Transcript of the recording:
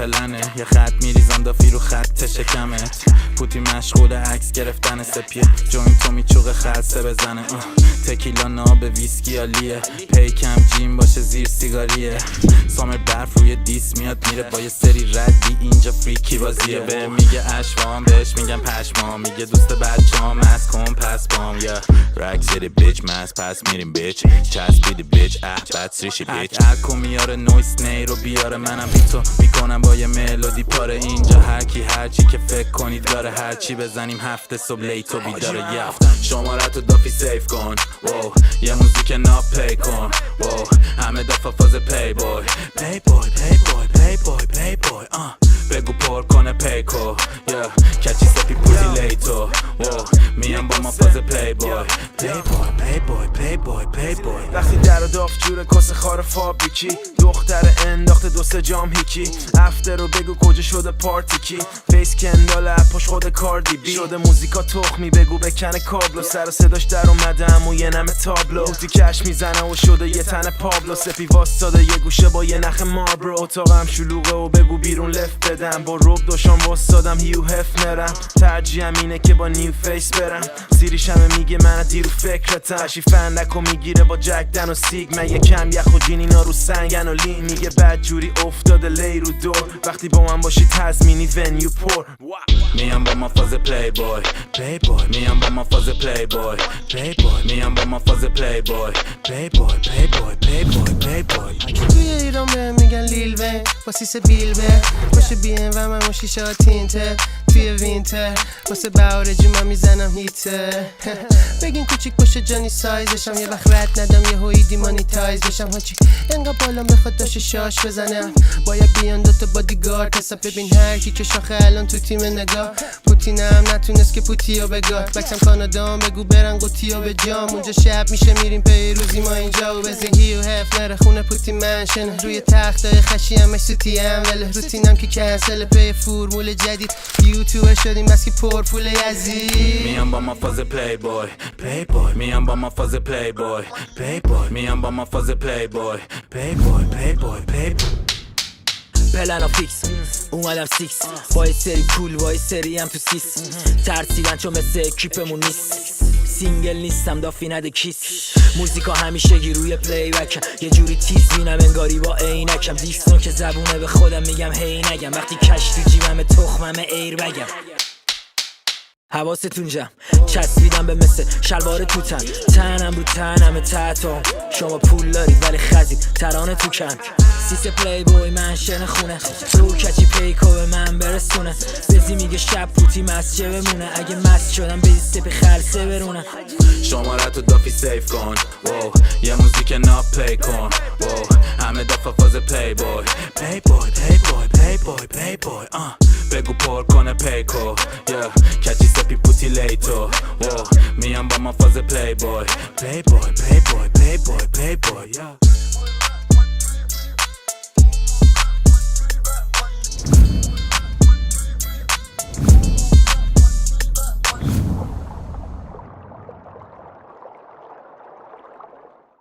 فعلنه یه خط میریزم دافی رو خط شکمت پوتی مشغول عکس گرفتن سپیه جوین تو میچوق خلصه بزنه تکیلا ناب ویسکی عالیه پیکم جیم باشه زیر سیگاریه سامر برف روی دیس میاد میره با یه سری ردی اینجا فریکی بازیه به میگه اشوام بهش میگم پشمام میگه دوست بچه‌ام از کن پس بام یا رک زیر بیچ مس پس میریم بیچ چسبیدی بیچ بد سریشی بیچ اکو میاره نویس نی رو بیاره منم بی تو میکنم با یه ملودی پاره اینجا هرکی هرچی که فکر کنید داره هرچی بزنیم هفته صبح لیتو بیداره شمارتو دافی سیف کن یه موزیک ناب پی کن همه دفعه فاز پی بوی پی بوی پی بوی پی بوی پی بوی بگو پر کنه پیکو کچی سپی پوتی لیتو میام با ما فاز پی بوی پی بوی پی بوی پی بوی پی بوی وقتی در و داف جوره کس خار فابریکی دختر انداخته دو سه جام هیکی افتر رو بگو کجا شده پارتی کی فیس کندال اپاش خود کاردی بی شده موزیکا تخمی بگو بکنه کابلو سر و صداش در اومدم و یه نمه تابلو تو کش میزنه و شده یه تن پابلو سپی واسطاده یه گوشه با یه نخ ماربرو اتاقم شلوغه و بگو بیرون لفت بدم با روب دوشان واسطادم هیو هفنرم ترجیحم اینه که با نیو فیس برم سیریش همه میگه من دیرو فکرتم هشی فندکو میگیره با جک دن و سیگ من یه کم یخ و جین اینا رو سنگن و لین میگه بد جوری افتاده لی رو دور وقتی با من باشی تزمینی ونیو پر میام با ما فاز پلی بوی پلی بوی میام با ما فاز پلی بوی پلی بوی میام با ما فاز پلی بوی پلی بوی پلی بوی پلی بوی پلی بوی توی ایران به میگن لیل به واسه سه بیل به باشه بیم و من شیشه تینتر توی وینتر واسه بهار جمعه میزنم هیتر بگین کوچیک باشه جانی سایزشم یه وقت رد ندم یه هوی دیمانیتایز بشم هاچی انقا بالام بخواد داشته شاش بزنم باید بیان دوتا بادیگارد حساب ببین هر کی که شاخه الان تو تیم نگاه پوتینم نتونست که پوتیو بگاد بکسم کانادام بگو برن قوتیو به جام اونجا شب میشه میریم پیروزی ما اینجا و بزگی و هف نره خونه پوتی منشن روی تختای خشی همش سوتی هم وله روتینم که کنسل پی فرمول جدید یوتیوبر شدیم بس که پر پول یزید میام با ما فاز پلی بوی پلی بوی میام با ما فاز پلی بوی پلی بوی میام با ما فاز پلی بوی پلی بوی پلی بوی پلی بوی پلنا فیکس اومدم سیکس با یه سری کول با یه سری هم تو سیس ترسیدن چون مثل اکیپمون نیست سینگل نیستم دافی نده کیس موزیکا همیشه گی روی پلی بکم یه جوری تیز بینم انگاری با عینکم دیستون که زبونه به خودم میگم هی نگم وقتی کش تو جیبم تخمم ایر بگم حواستون جمع چسبیدم به مثل شلوار توتن تنم رو تنم تحتم شما پول دارید ولی خزید ترانه تو کن سیس پلی بوی منشن خونه رو کچی پیکو به من برسونه بزی میگه شب پوتی مسجه بمونه اگه مست شدم بزی سپی خلصه برونه شمارتو دافی سیف کن یه موزیک ناب پی کن همه دفعه فاز پلی بوی پلی بوی پلی بوی پلی بوی پلی بوی بگو پر کنه پیکو کچی سپی پوتی لیتو میام با ما فاز پلی بوی پلی بوی پلی بوی پلی بوی پلی بوی